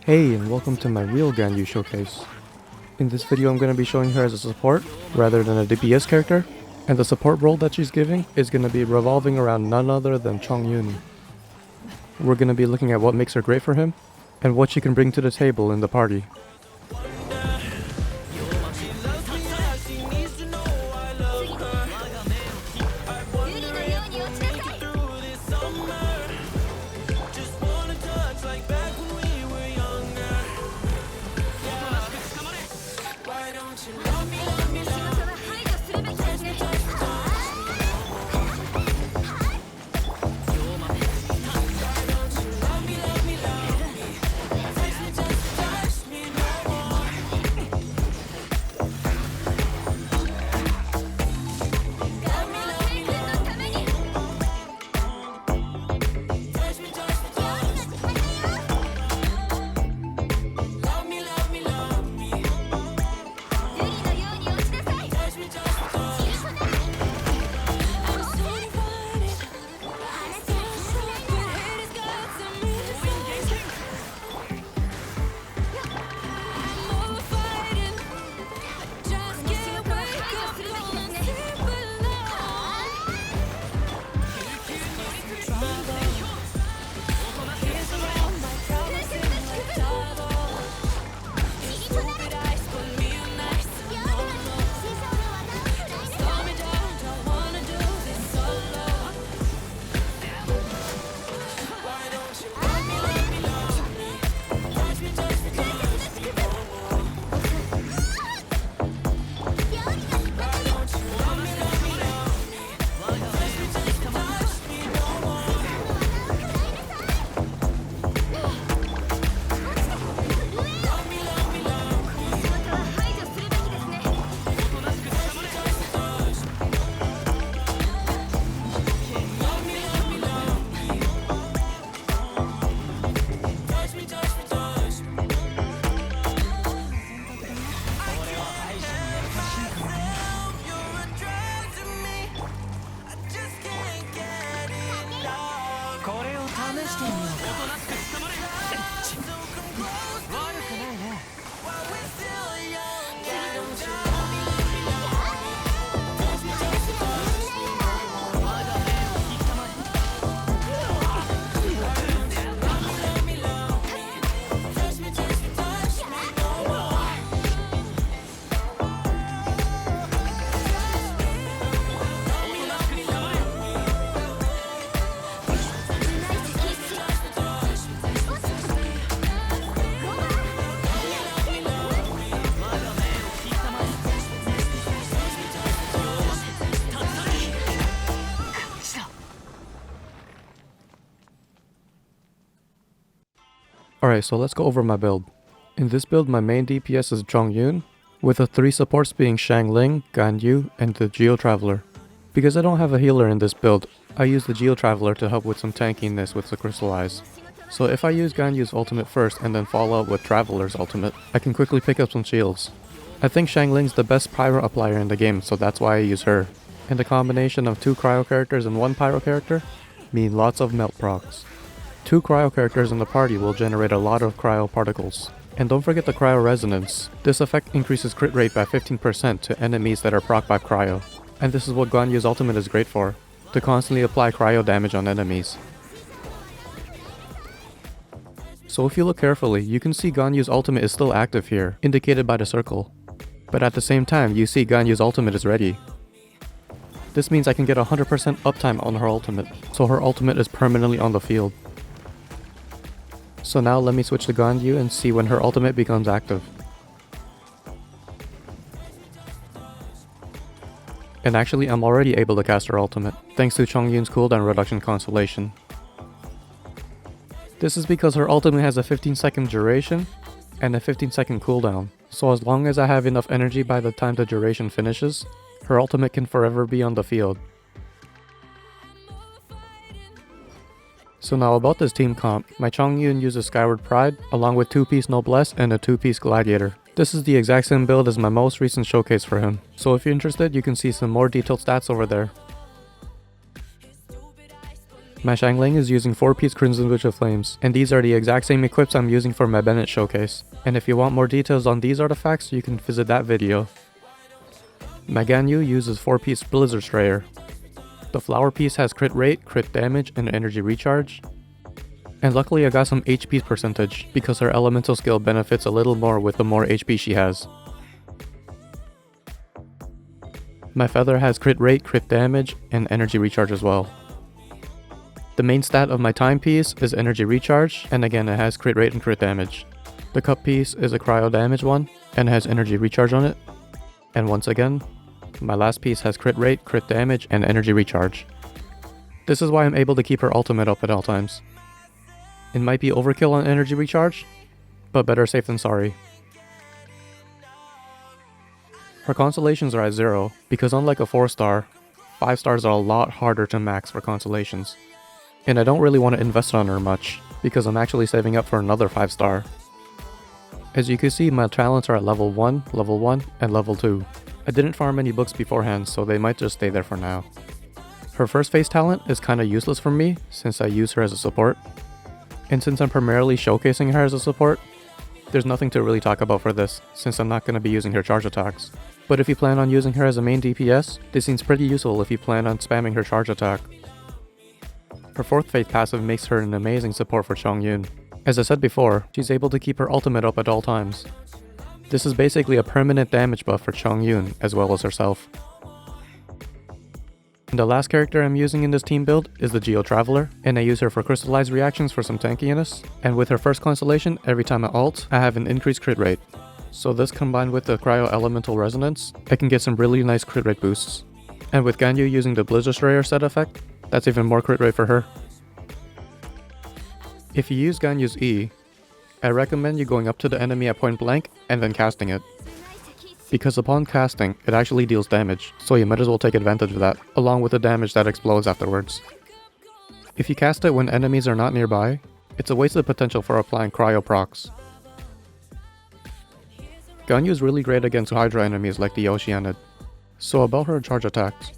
Hey, and welcome to my real Ganyu showcase. In this video I'm going to be showing her as a support rather than a DPS character, and the support role that she's giving is going to be revolving around none other than Chongyun. We're going to be looking at what makes her great for him, and what she can bring to the table in the party. Alright, so let's go over my build. In this build, my main DPS is Chongyun, with the 3 supports being Xiangling, Ganyu, and the Geo Traveler. Because I don't have a healer in this build, I use the Geo Traveler to help with some tankiness with the Crystallize. So if I use Ganyu's ultimate first and then follow up with Traveler's ultimate, I can quickly pick up some shields. I think Xiangling's the best Pyro applier in the game, so that's why I use her. And the combination of 2 Cryo characters and 1 Pyro character mean lots of melt procs. 2 Cryo characters in the party will generate a lot of Cryo particles. And don't forget the Cryo Resonance. This effect increases crit rate by 15% to enemies that are proc by Cryo. And this is what Ganyu's ultimate is great for, to constantly apply Cryo damage on enemies. So if you look carefully, you can see Ganyu's ultimate is still active here, indicated by the circle. But at the same time, you see Ganyu's ultimate is ready. This means I can get 100% uptime on her ultimate, so her ultimate is permanently on the field. So now let me switch to Ganyu and see when her ultimate becomes active. And actually I'm already able to cast her ultimate, thanks to Chongyun's cooldown reduction constellation. This is because her ultimate has a 15-second duration and a 15-second cooldown, so as long as I have enough energy by the time the duration finishes, her ultimate can forever be on the field. So now about this team comp, my Chongyun uses Skyward Pride, along with 2-piece Noblesse and a 2-piece Gladiator. This is the exact same build as my most recent showcase for him, so if you're interested you can see some more detailed stats over there. My Xiangling is using 4-piece Crimson Witch of Flames, and these are the exact same equips I'm using for my Bennett showcase. And if you want more details on these artifacts, you can visit that video. My Ganyu uses 4-piece Blizzard Strayer. The flower piece has crit rate, crit damage, and energy recharge. And luckily I got some HP percentage, because her elemental skill benefits a little more with the more HP she has. My Feather has crit rate, crit damage, and energy recharge as well. The main stat of my timepiece is energy recharge, and again it has crit rate and crit damage. The cup piece is a cryo damage one, and has energy recharge on it. And once again, my last piece has crit rate, crit damage, and energy recharge. This is why I'm able to keep her ultimate up at all times. It might be overkill on energy recharge, but better safe than sorry. Her constellations are at 0, because unlike a 4-star, 5 stars are a lot harder to max for constellations. And I don't really want to invest on her much, because I'm actually saving up for another 5-star. As you can see, my talents are at level 1, and level 2. I didn't farm any books beforehand, so they might just stay there for now. Her first phase talent is kinda useless for me, since I use her as a support. And since I'm primarily showcasing her as a support, there's nothing to really talk about for this, since I'm not going to be using her charge attacks. But if you plan on using her as a main DPS, this seems pretty useful if you plan on spamming her charge attack. Her 4th phase passive makes her an amazing support for Chongyun. As I said before, she's able to keep her ultimate up at all times. This is basically a permanent damage buff for Chongyun as well as herself. And the last character I'm using in this team build is the Geo Traveler, and I use her for crystallized reactions for some tankiness, and with her first constellation, every time I ult, I have an increased crit rate. So this combined with the Cryo Elemental Resonance, I can get some really nice crit rate boosts. And with Ganyu using the Blizzard Strayer set effect, that's even more crit rate for her. If you use Ganyu's E, I recommend you going up to the enemy at point blank and then casting it. Because upon casting, it actually deals damage, so you might as well take advantage of that, along with the damage that explodes afterwards. If you cast it when enemies are not nearby, it's a wasted potential for applying cryo procs. Ganyu is really great against Hydra enemies like the Oceanid. So about her charge attacks.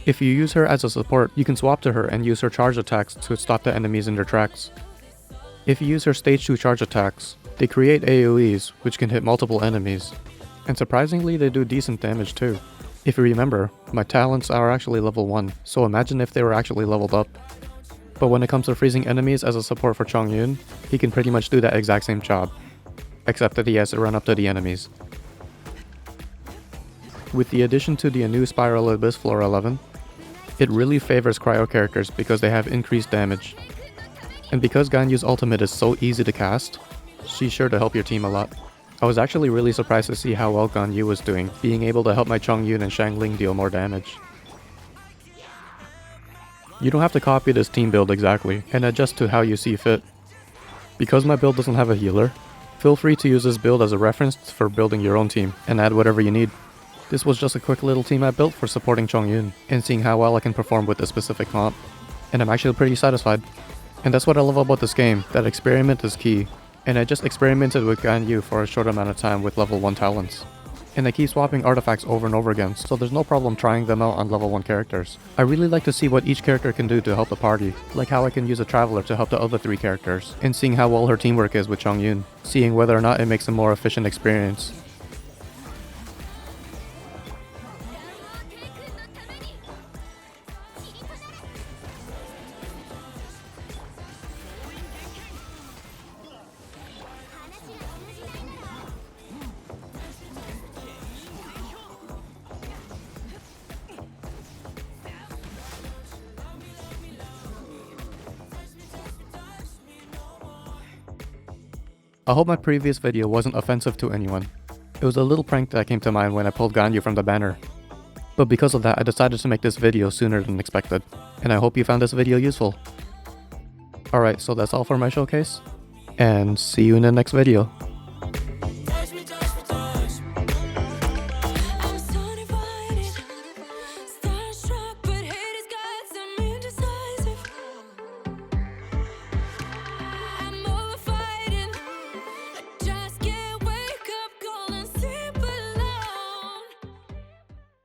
If you use her as a support, you can swap to her and use her charge attacks to stop the enemies in their tracks. If you use her stage 2 charge attacks, they create AoEs which can hit multiple enemies. And surprisingly they do decent damage too. If you remember, my talents are actually level 1, so imagine if they were actually leveled up. But when it comes to freezing enemies as a support for Chongyun, he can pretty much do that exact same job. Except that he has to run up to the enemies. With the addition to the new Spiral Abyss Floor 11, it really favors cryo characters because they have increased damage. And because Ganyu's ultimate is so easy to cast, she's sure to help your team a lot. I was actually really surprised to see how well Ganyu was doing, being able to help my Chongyun and Xiangling deal more damage. You don't have to copy this team build exactly, and adjust to how you see fit. Because my build doesn't have a healer, feel free to use this build as a reference for building your own team, and add whatever you need. This was just a quick little team I built for supporting Chongyun, and seeing how well I can perform with this specific comp. And I'm actually pretty satisfied. And that's what I love about this game, that experiment is key. And I just experimented with Ganyu for a short amount of time with level 1 talents. And I keep swapping artifacts over and over again, so there's no problem trying them out on level 1 characters. I really like to see what each character can do to help the party, like how I can use a Traveler to help the other 3 characters, and seeing how well her teamwork is with Chongyun, seeing whether or not it makes a more efficient experience. I hope my previous video wasn't offensive to anyone. It was a little prank that came to mind when I pulled Ganyu from the banner. But because of that, I decided to make this video sooner than expected, and I hope you found this video useful. Alright, so that's all for my showcase, and see you in the next video.